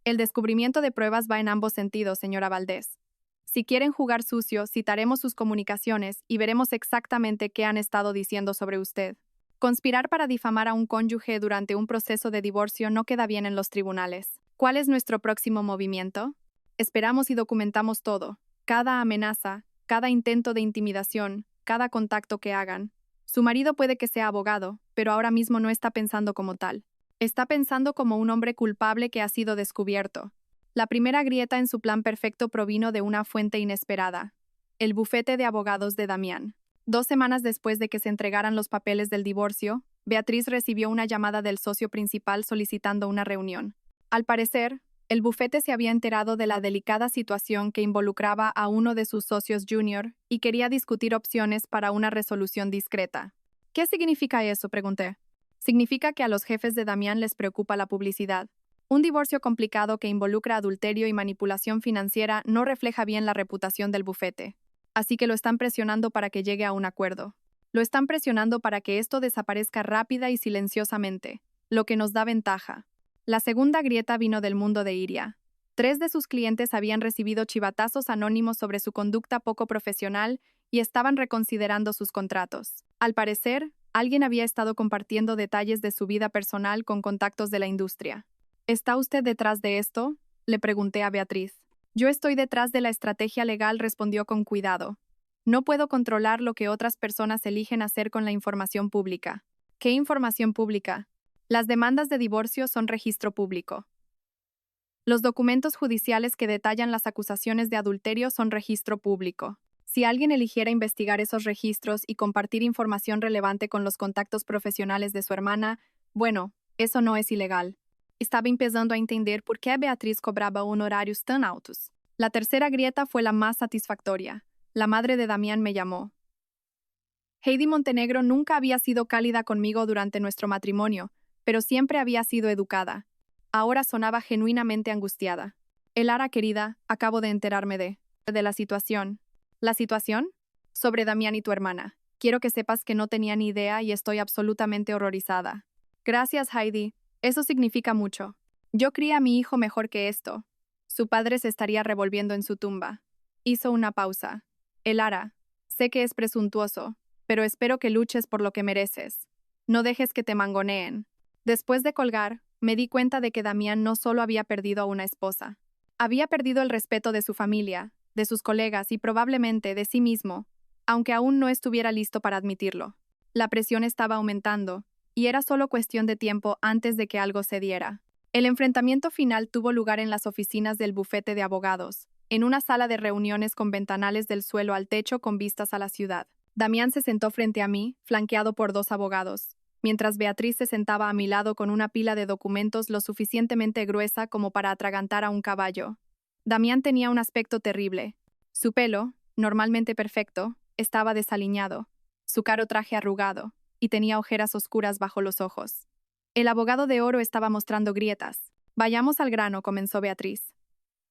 [SPEAKER 1] El descubrimiento de pruebas va en ambos sentidos, señora Valdés. Si quieren jugar sucio, citaremos sus comunicaciones y veremos exactamente qué han estado diciendo sobre usted. Conspirar para difamar a un cónyuge durante un proceso de divorcio no queda bien en los tribunales. ¿Cuál es nuestro próximo movimiento? Esperamos y documentamos todo. Cada amenaza, cada intento de intimidación, cada contacto que hagan. Su marido puede que sea abogado, pero ahora mismo no está pensando como tal. Está pensando como un hombre culpable que ha sido descubierto. La primera grieta en su plan perfecto provino de una fuente inesperada: el bufete de abogados de Damián. 2 semanas después de que se entregaran los papeles del divorcio, Beatriz recibió una llamada del socio principal solicitando una reunión. Al parecer, el bufete se había enterado de la delicada situación que involucraba a uno de sus socios junior y quería discutir opciones para una resolución discreta. ¿Qué significa eso?, pregunté. Significa que a los jefes de Damián les preocupa la publicidad. Un divorcio complicado que involucra adulterio y manipulación financiera no refleja bien la reputación del bufete. Así que lo están presionando para que llegue a un acuerdo. Lo están presionando para que esto desaparezca rápida y silenciosamente, lo que nos da ventaja. La segunda grieta vino del mundo de Iria. 3 de sus clientes habían recibido chivatazos anónimos sobre su conducta poco profesional y estaban reconsiderando sus contratos. Al parecer, alguien había estado compartiendo detalles de su vida personal con contactos de la industria. ¿Está usted detrás de esto?, le pregunté a Beatriz. Yo estoy detrás de la estrategia legal, respondió con cuidado. No puedo controlar lo que otras personas eligen hacer con la información pública. ¿Qué información pública? Las demandas de divorcio son registro público. Los documentos judiciales que detallan las acusaciones de adulterio son registro público. Si alguien eligiera investigar esos registros y compartir información relevante con los contactos profesionales de su hermana, bueno, eso no es ilegal. Estaba empezando a entender por qué Beatriz cobraba honorarios tan altos. La tercera grieta fue la más satisfactoria. La madre de Damián me llamó. Heidi Montenegro nunca había sido cálida conmigo durante nuestro matrimonio, pero siempre había sido educada. Ahora sonaba genuinamente angustiada. Elara, querida, acabo de enterarme de la situación. ¿La situación? Sobre Damián y tu hermana. Quiero que sepas que no tenía ni idea y estoy absolutamente horrorizada. Gracias, Heidi. Eso significa mucho. Yo crié a mi hijo mejor que esto. Su padre se estaría revolviendo en su tumba. Hizo una pausa. Elara, sé que es presuntuoso, pero espero que luches por lo que mereces. No dejes que te mangoneen. Después de colgar, me di cuenta de que Damián no solo había perdido a una esposa. Había perdido el respeto de su familia, de sus colegas y probablemente de sí mismo, aunque aún no estuviera listo para admitirlo. La presión estaba aumentando, y era solo cuestión de tiempo antes de que algo se diera. El enfrentamiento final tuvo lugar en las oficinas del bufete de abogados, en una sala de reuniones con ventanales del suelo al techo con vistas a la ciudad. Damián se sentó frente a mí, flanqueado por dos abogados, mientras Beatriz se sentaba a mi lado con una pila de documentos lo suficientemente gruesa como para atragantar a un caballo. Damián tenía un aspecto terrible. Su pelo, normalmente perfecto, estaba desaliñado, su caro traje arrugado, y tenía ojeras oscuras bajo los ojos. El abogado de oro estaba mostrando grietas. Vayamos al grano, comenzó Beatriz.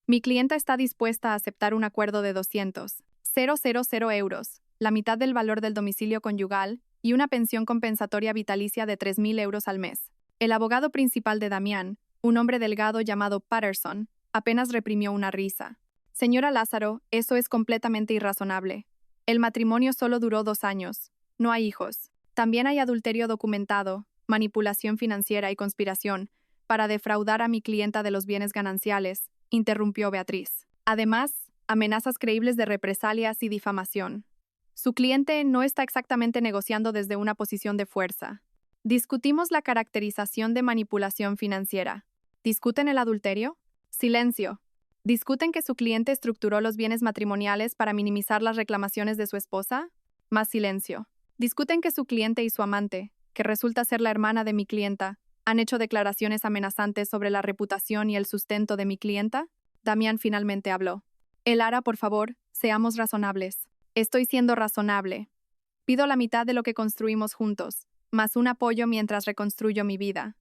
[SPEAKER 1] Mi clienta está dispuesta a aceptar un acuerdo de 200.000 euros, la mitad del valor del domicilio conyugal y una pensión compensatoria vitalicia de 3.000 euros al mes. El abogado principal de Damián, un hombre delgado llamado Patterson, apenas reprimió una risa. Señora Lázaro, eso es completamente irrazonable. El matrimonio solo duró 2 años. No hay hijos. También hay adulterio documentado, manipulación financiera y conspiración para defraudar a mi clienta de los bienes gananciales, interrumpió Beatriz. Además, amenazas creíbles de represalias y difamación. Su cliente no está exactamente negociando desde una posición de fuerza. Discutimos la caracterización de manipulación financiera. ¿Discuten el adulterio? Silencio. ¿Discuten que su cliente estructuró los bienes matrimoniales para minimizar las reclamaciones de su esposa? Más silencio. ¿Discuten que su cliente y su amante, que resulta ser la hermana de mi clienta, han hecho declaraciones amenazantes sobre la reputación y el sustento de mi clienta? Damián finalmente habló. Elara, por favor, seamos razonables. Estoy siendo razonable. Pido la mitad de lo que construimos juntos, más un apoyo mientras reconstruyo mi vida.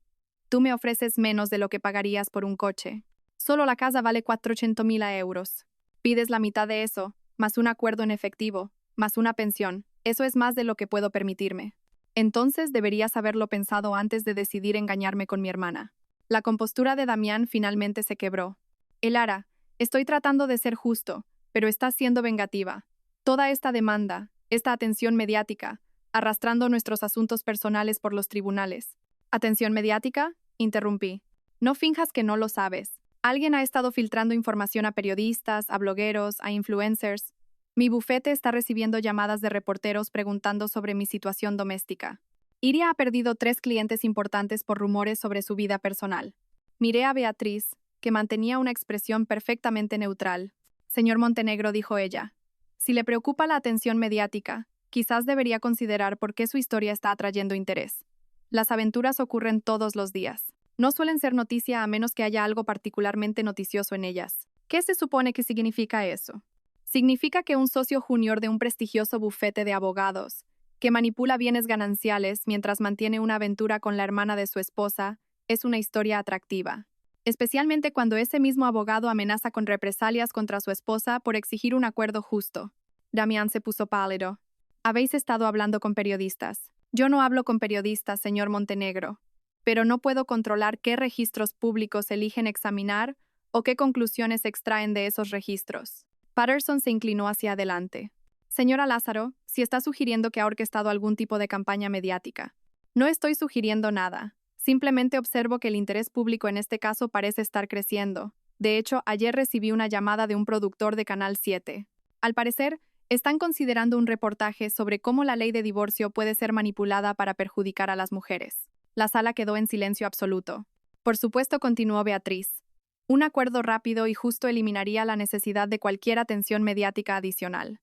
[SPEAKER 1] Tú me ofreces menos de lo que pagarías por un coche. Solo la casa vale 400.000 euros. Pides la mitad de eso, más un acuerdo en efectivo, más una pensión. Eso es más de lo que puedo permitirme. Entonces deberías haberlo pensado antes de decidir engañarme con mi hermana. La compostura de Damián finalmente se quebró. Elara, estoy tratando de ser justo, pero estás siendo vengativa. Toda esta demanda, esta atención mediática, arrastrando nuestros asuntos personales por los tribunales. ¿Atención mediática? Interrumpí. No finjas que no lo sabes. Alguien ha estado filtrando información a periodistas, a blogueros, a influencers. Mi bufete está recibiendo llamadas de reporteros preguntando sobre mi situación doméstica. Iria ha perdido 3 clientes importantes por rumores sobre su vida personal. Miré a Beatriz, que mantenía una expresión perfectamente neutral. Señor Montenegro, dijo ella, si le preocupa la atención mediática, quizás debería considerar por qué su historia está atrayendo interés. Las aventuras ocurren todos los días. No suelen ser noticia a menos que haya algo particularmente noticioso en ellas. ¿Qué se supone que significa eso? Significa que un socio junior de un prestigioso bufete de abogados, que manipula bienes gananciales mientras mantiene una aventura con la hermana de su esposa, es una historia atractiva. Especialmente cuando ese mismo abogado amenaza con represalias contra su esposa por exigir un acuerdo justo. Damián se puso pálido. Habéis estado hablando con periodistas. Yo no hablo con periodistas, señor Montenegro, pero no puedo controlar qué registros públicos eligen examinar o qué conclusiones extraen de esos registros. Patterson se inclinó hacia adelante. Señora Lázaro, si está sugiriendo que ha orquestado algún tipo de campaña mediática. No estoy sugiriendo nada. Simplemente observo que el interés público en este caso parece estar creciendo. De hecho, ayer recibí una llamada de un productor de Canal 7. Al parecer, están considerando un reportaje sobre cómo la ley de divorcio puede ser manipulada para perjudicar a las mujeres. La sala quedó en silencio absoluto. Por supuesto, continuó Beatriz. Un acuerdo rápido y justo eliminaría la necesidad de cualquier atención mediática adicional.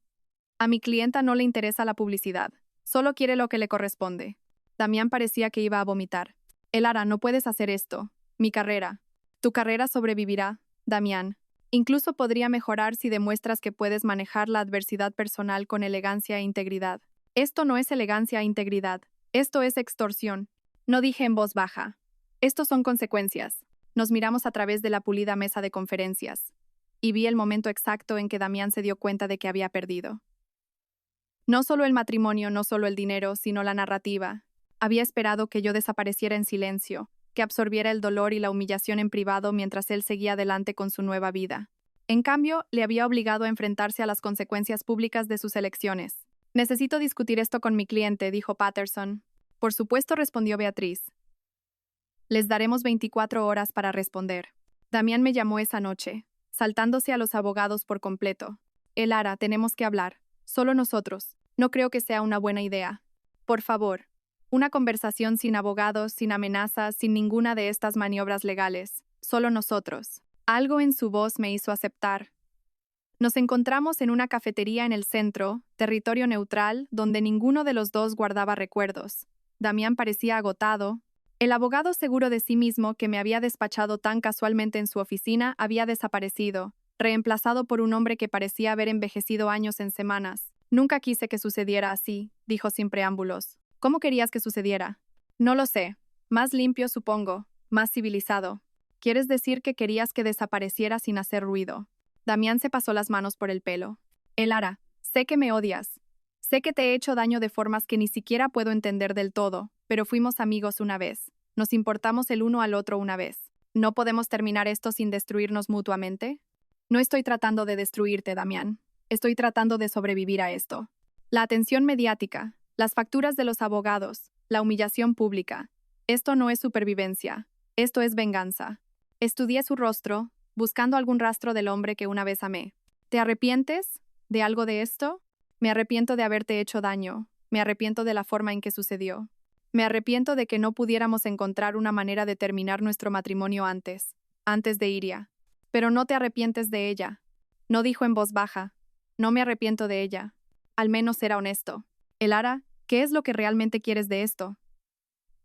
[SPEAKER 1] A mi clienta no le interesa la publicidad, solo quiere lo que le corresponde. Damián parecía que iba a vomitar. Elara, no puedes hacer esto. Mi carrera. Tu carrera sobrevivirá, Damián. Incluso podría mejorar si demuestras que puedes manejar la adversidad personal con elegancia e integridad. Esto no es elegancia e integridad. Esto es extorsión. No dije en voz baja. Estos son consecuencias. Nos miramos a través de la pulida mesa de conferencias, y vi el momento exacto en que Damián se dio cuenta de que había perdido. No solo el matrimonio, no solo el dinero, sino la narrativa. Había esperado que yo desapareciera en silencio, que absorbiera el dolor y la humillación en privado mientras él seguía adelante con su nueva vida. En cambio, le había obligado a enfrentarse a las consecuencias públicas de sus elecciones. Necesito discutir esto con mi cliente, dijo Patterson. Por supuesto, respondió Beatriz. Les daremos 24 horas para responder. Damián me llamó esa noche, saltándose a los abogados por completo. Elara, tenemos que hablar. Solo nosotros. No creo que sea una buena idea. Por favor. Una conversación sin abogados, sin amenazas, sin ninguna de estas maniobras legales. Solo nosotros. Algo en su voz me hizo aceptar. Nos encontramos en una cafetería en el centro, territorio neutral, donde ninguno de los dos guardaba recuerdos. Damián parecía agotado. El abogado seguro de sí mismo que me había despachado tan casualmente en su oficina había desaparecido, reemplazado por un hombre que parecía haber envejecido años en semanas. Nunca quise que sucediera así, dijo sin preámbulos. ¿Cómo querías que sucediera? No lo sé. Más limpio, supongo. Más civilizado. ¿Quieres decir que querías que desapareciera sin hacer ruido? Damián se pasó las manos por el pelo. Elara, sé que me odias. Sé que te he hecho daño de formas que ni siquiera puedo entender del todo, pero fuimos amigos una vez. Nos importamos el uno al otro una vez. ¿No podemos terminar esto sin destruirnos mutuamente? No estoy tratando de destruirte, Damián. Estoy tratando de sobrevivir a esto. La atención mediática, las facturas de los abogados, la humillación pública. Esto no es supervivencia. Esto es venganza. Estudié su rostro, buscando algún rastro del hombre que una vez amé. ¿Te arrepientes de algo de esto? Me arrepiento de haberte hecho daño. Me arrepiento de la forma en que sucedió. Me arrepiento de que no pudiéramos encontrar una manera de terminar nuestro matrimonio antes de Iria. Pero no te arrepientes de ella. No dijo en voz baja. No me arrepiento de ella. Al menos era honesto. Elara, ¿qué es lo que realmente quieres de esto?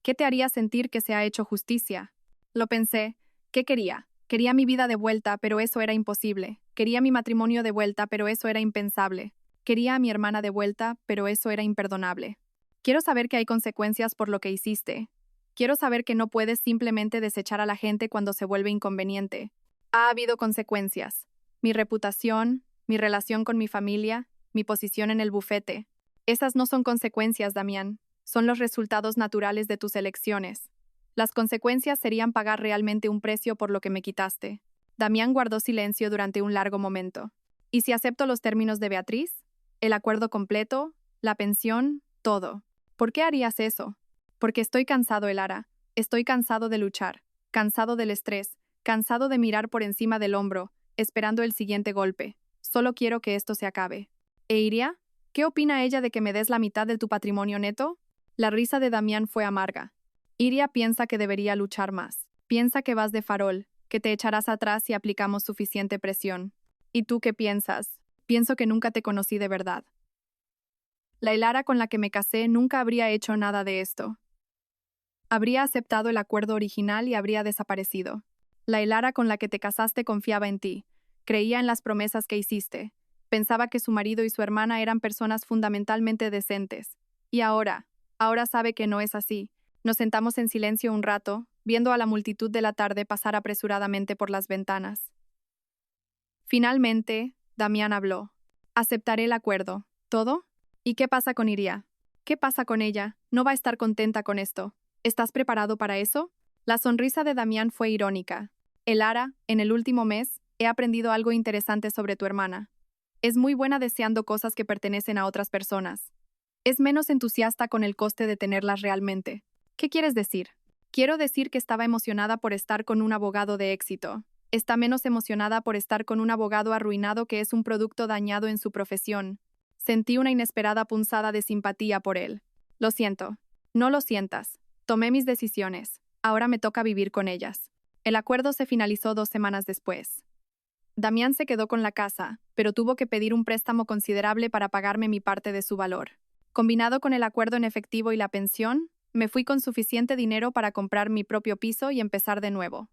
[SPEAKER 1] ¿Qué te haría sentir que se ha hecho justicia? Lo pensé. ¿Qué quería? Quería mi vida de vuelta, pero eso era imposible. Quería mi matrimonio de vuelta, pero eso era impensable. Quería a mi hermana de vuelta, pero eso era imperdonable. Quiero saber que hay consecuencias por lo que hiciste. Quiero saber que no puedes simplemente desechar a la gente cuando se vuelve inconveniente. Ha habido consecuencias. Mi reputación, mi relación con mi familia, mi posición en el bufete. Esas no son consecuencias, Damián. Son los resultados naturales de tus elecciones. Las consecuencias serían pagar realmente un precio por lo que me quitaste. Damián guardó silencio durante un largo momento. ¿Y si acepto los términos de Beatriz? ¿El acuerdo completo? ¿La pensión? Todo. ¿Por qué harías eso? Porque estoy cansado, Elara. Estoy cansado de luchar. Cansado del estrés. Cansado de mirar por encima del hombro, esperando el siguiente golpe. Solo quiero que esto se acabe. ¿E Iria? ¿Qué opina ella de que me des la mitad de tu patrimonio neto? La risa de Damián fue amarga. Iria piensa que debería luchar más. Piensa que vas de farol, que te echarás atrás si aplicamos suficiente presión. ¿Y tú qué piensas? Pienso que nunca te conocí de verdad. La Elara con la que me casé nunca habría hecho nada de esto. Habría aceptado el acuerdo original y habría desaparecido. La Elara con la que te casaste confiaba en ti. Creía en las promesas que hiciste. Pensaba que su marido y su hermana eran personas fundamentalmente decentes. Y ahora sabe que no es así. Nos sentamos en silencio un rato, viendo a la multitud de la tarde pasar apresuradamente por las ventanas. Finalmente, Damián habló. Aceptaré el acuerdo. ¿Todo? ¿Y qué pasa con Iria? ¿Qué pasa con ella? No va a estar contenta con esto. ¿Estás preparado para eso? La sonrisa de Damián fue irónica. Elara, en el último mes, he aprendido algo interesante sobre tu hermana. Es muy buena deseando cosas que pertenecen a otras personas. Es menos entusiasta con el coste de tenerlas realmente. ¿Qué quieres decir? Quiero decir que estaba emocionada por estar con un abogado de éxito. Está menos emocionada por estar con un abogado arruinado que es un producto dañado en su profesión. Sentí una inesperada punzada de simpatía por él. Lo siento. No lo sientas. Tomé mis decisiones. Ahora me toca vivir con ellas. El acuerdo se finalizó 2 semanas después. Damián se quedó con la casa, pero tuvo que pedir un préstamo considerable para pagarme mi parte de su valor. Combinado con el acuerdo en efectivo y la pensión, me fui con suficiente dinero para comprar mi propio piso y empezar de nuevo.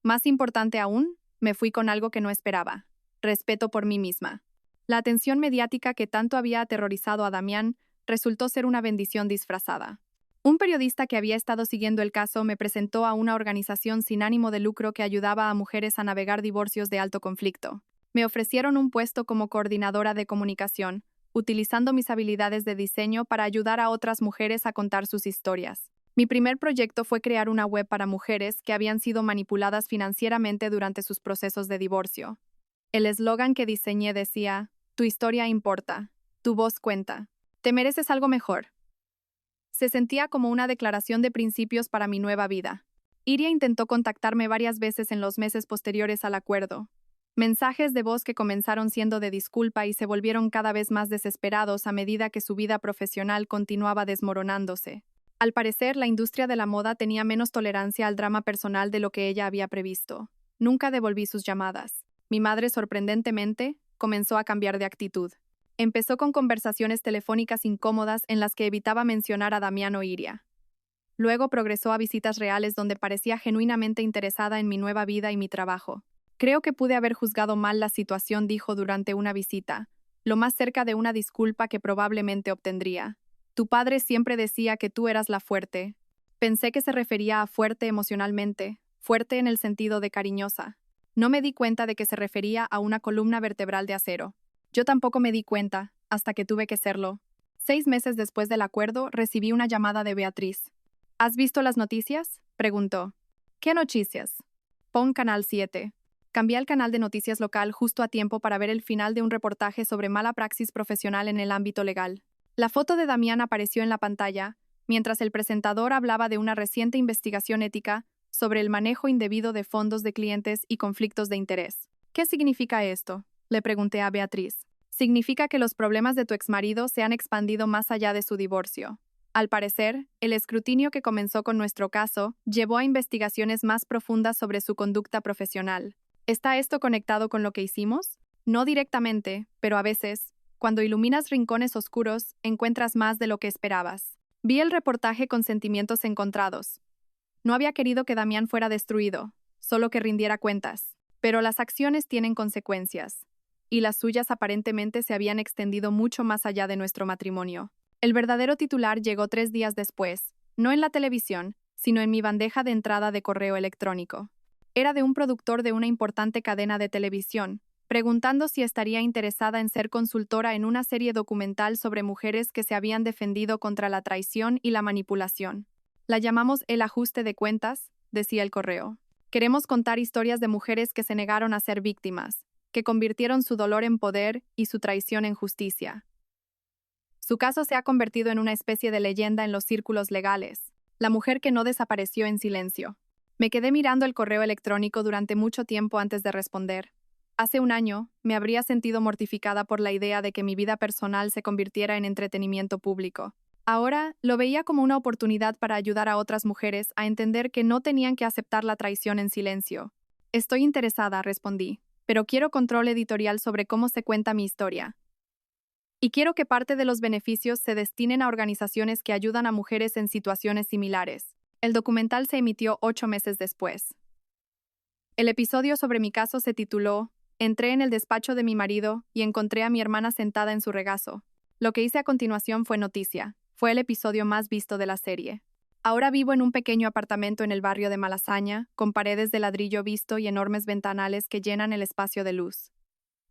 [SPEAKER 1] Más importante aún, me fui con algo que no esperaba: respeto por mí misma. La atención mediática que tanto había aterrorizado a Damián resultó ser una bendición disfrazada. Un periodista que había estado siguiendo el caso me presentó a una organización sin ánimo de lucro que ayudaba a mujeres a navegar divorcios de alto conflicto. Me ofrecieron un puesto como coordinadora de comunicación, utilizando mis habilidades de diseño para ayudar a otras mujeres a contar sus historias. Mi primer proyecto fue crear una web para mujeres que habían sido manipuladas financieramente durante sus procesos de divorcio. El eslogan que diseñé decía: "Tu historia importa, tu voz cuenta. Te mereces algo mejor". Se sentía como una declaración de principios para mi nueva vida. Iria intentó contactarme varias veces en los meses posteriores al acuerdo. Mensajes de voz que comenzaron siendo de disculpa y se volvieron cada vez más desesperados a medida que su vida profesional continuaba desmoronándose. Al parecer, la industria de la moda tenía menos tolerancia al drama personal de lo que ella había previsto. Nunca devolví sus llamadas. Mi madre, sorprendentemente, comenzó a cambiar de actitud. Empezó con conversaciones telefónicas incómodas en las que evitaba mencionar a Damián o Iria. Luego progresó a visitas reales donde parecía genuinamente interesada en mi nueva vida y mi trabajo. Creo que pude haber juzgado mal la situación, dijo durante una visita, lo más cerca de una disculpa que probablemente obtendría. Tu padre siempre decía que tú eras la fuerte. Pensé que se refería a fuerte emocionalmente, fuerte en el sentido de cariñosa. No me di cuenta de que se refería a una columna vertebral de acero. Yo tampoco me di cuenta, hasta que tuve que serlo. 6 meses después del acuerdo, recibí una llamada de Beatriz. ¿Has visto las noticias?, preguntó. ¿Qué noticias? Pon Canal 7. Cambié al canal de noticias local justo a tiempo para ver el final de un reportaje sobre mala praxis profesional en el ámbito legal. La foto de Damián apareció en la pantalla, mientras el presentador hablaba de una reciente investigación ética sobre el manejo indebido de fondos de clientes y conflictos de interés. ¿Qué significa esto?, le pregunté a Beatriz. Significa que los problemas de tu exmarido se han expandido más allá de su divorcio. Al parecer, el escrutinio que comenzó con nuestro caso llevó a investigaciones más profundas sobre su conducta profesional. ¿Está esto conectado con lo que hicimos? No directamente, pero a veces, cuando iluminas rincones oscuros, encuentras más de lo que esperabas. Vi el reportaje con sentimientos encontrados. No había querido que Damián fuera destruido, solo que rindiera cuentas. Pero las acciones tienen consecuencias, y las suyas aparentemente se habían extendido mucho más allá de nuestro matrimonio. El verdadero titular llegó 3 días después, no en la televisión, sino en mi bandeja de entrada de correo electrónico. Era de un productor de una importante cadena de televisión, preguntando si estaría interesada en ser consultora en una serie documental sobre mujeres que se habían defendido contra la traición y la manipulación. La llamamos El ajuste de cuentas, decía el correo. Queremos contar historias de mujeres que se negaron a ser víctimas, que convirtieron su dolor en poder y su traición en justicia. Su caso se ha convertido en una especie de leyenda en los círculos legales. La mujer que no desapareció en silencio. Me quedé mirando el correo electrónico durante mucho tiempo antes de responder. Hace un año, me habría sentido mortificada por la idea de que mi vida personal se convirtiera en entretenimiento público. Ahora, lo veía como una oportunidad para ayudar a otras mujeres a entender que no tenían que aceptar la traición en silencio. Estoy interesada, respondí, pero quiero control editorial sobre cómo se cuenta mi historia. Y quiero que parte de los beneficios se destinen a organizaciones que ayudan a mujeres en situaciones similares. El documental se emitió 8 meses después. El episodio sobre mi caso se tituló Entré en el despacho de mi marido y encontré a mi hermana sentada en su regazo. Lo que hice a continuación fue noticia. Fue el episodio más visto de la serie. Ahora vivo en un pequeño apartamento en el barrio de Malasaña, con paredes de ladrillo visto y enormes ventanales que llenan el espacio de luz.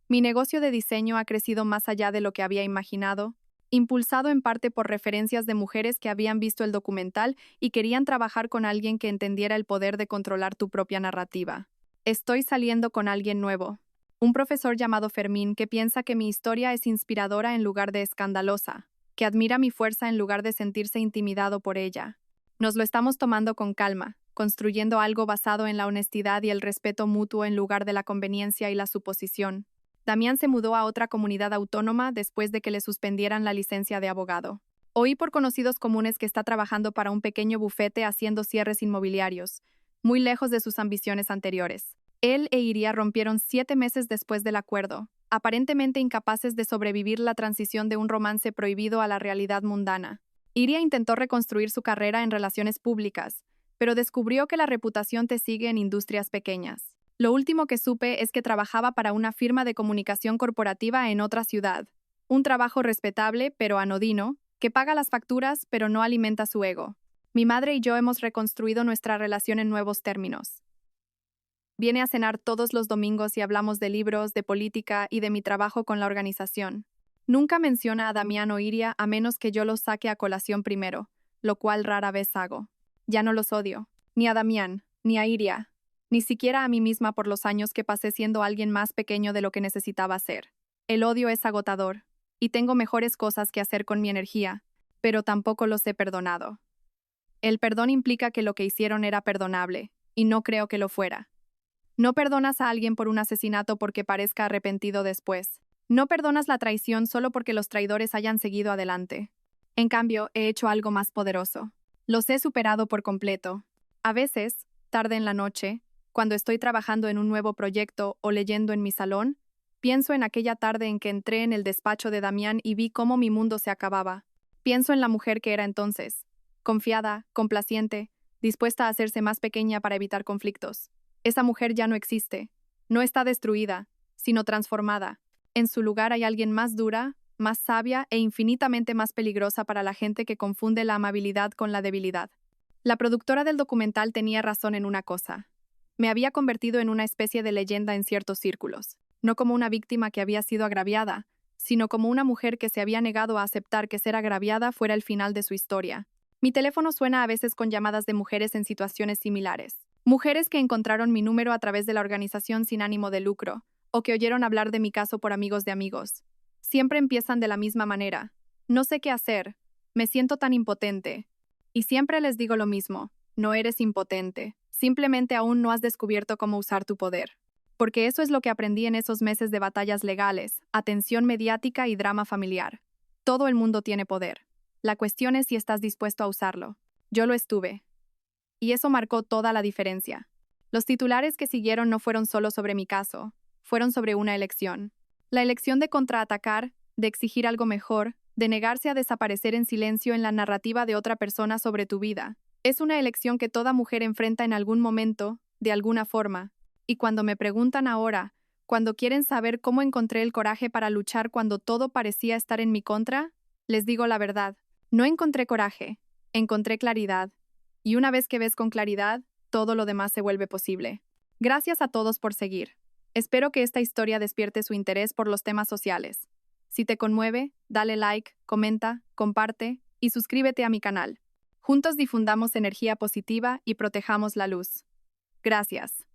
[SPEAKER 1] Mi negocio de diseño ha crecido más allá de lo que había imaginado, impulsado en parte por referencias de mujeres que habían visto el documental y querían trabajar con alguien que entendiera el poder de controlar tu propia narrativa. Estoy saliendo con alguien nuevo. Un profesor llamado Fermín que piensa que mi historia es inspiradora en lugar de escandalosa, que admira mi fuerza en lugar de sentirse intimidado por ella. Nos lo estamos tomando con calma, construyendo algo basado en la honestidad y el respeto mutuo en lugar de la conveniencia y la suposición. Damián se mudó a otra comunidad autónoma después de que le suspendieran la licencia de abogado. Oí por conocidos comunes que está trabajando para un pequeño bufete haciendo cierres inmobiliarios, muy lejos de sus ambiciones anteriores. Él e Iria rompieron 7 meses después del acuerdo, aparentemente incapaces de sobrevivir la transición de un romance prohibido a la realidad mundana. Iria intentó reconstruir su carrera en relaciones públicas, pero descubrió que la reputación te sigue en industrias pequeñas. Lo último que supe es que trabajaba para una firma de comunicación corporativa en otra ciudad. Un trabajo respetable, pero anodino, que paga las facturas, pero no alimenta su ego. Mi madre y yo hemos reconstruido nuestra relación en nuevos términos. Viene a cenar todos los domingos y hablamos de libros, de política y de mi trabajo con la organización. Nunca menciona a Damián o Iria a menos que yo los saque a colación primero, lo cual rara vez hago. Ya no los odio, ni a Damián, ni a Iria, ni siquiera a mí misma por los años que pasé siendo alguien más pequeño de lo que necesitaba ser. El odio es agotador, y tengo mejores cosas que hacer con mi energía, pero tampoco los he perdonado. El perdón implica que lo que hicieron era perdonable, y no creo que lo fuera. No perdonas a alguien por un asesinato porque parezca arrepentido después. No perdonas la traición solo porque los traidores hayan seguido adelante. En cambio, he hecho algo más poderoso. Los he superado por completo. A veces, tarde en la noche, cuando estoy trabajando en un nuevo proyecto o leyendo en mi salón, pienso en aquella tarde en que entré en el despacho de Damián y vi cómo mi mundo se acababa. Pienso en la mujer que era entonces, confiada, complaciente, dispuesta a hacerse más pequeña para evitar conflictos. Esa mujer ya no existe. No está destruida, sino transformada. En su lugar hay alguien más dura, más sabia e infinitamente más peligrosa para la gente que confunde la amabilidad con la debilidad. La productora del documental tenía razón en una cosa. Me había convertido en una especie de leyenda en ciertos círculos, no como una víctima que había sido agraviada, sino como una mujer que se había negado a aceptar que ser agraviada fuera el final de su historia. Mi teléfono suena a veces con llamadas de mujeres en situaciones similares. Mujeres que encontraron mi número a través de la organización sin ánimo de lucro, o que oyeron hablar de mi caso por amigos de amigos. Siempre empiezan de la misma manera. No sé qué hacer. Me siento tan impotente. Y siempre les digo lo mismo. No eres impotente. Simplemente aún no has descubierto cómo usar tu poder. Porque eso es lo que aprendí en esos meses de batallas legales, atención mediática y drama familiar. Todo el mundo tiene poder. La cuestión es si estás dispuesto a usarlo. Yo lo estuve. Y eso marcó toda la diferencia. Los titulares que siguieron no fueron solo sobre mi caso, fueron sobre una elección. La elección de contraatacar, de exigir algo mejor, de negarse a desaparecer en silencio en la narrativa de otra persona sobre tu vida. Es una elección que toda mujer enfrenta en algún momento, de alguna forma. Y cuando me preguntan ahora, cuando quieren saber cómo encontré el coraje para luchar cuando todo parecía estar en mi contra, les digo la verdad. No encontré coraje, encontré claridad. Y una vez que ves con claridad, todo lo demás se vuelve posible. Gracias a todos por seguir. Espero que esta historia despierte su interés por los temas sociales. Si te conmueve, dale like, comenta, comparte y suscríbete a mi canal. Juntos difundamos energía positiva y protejamos la luz. Gracias.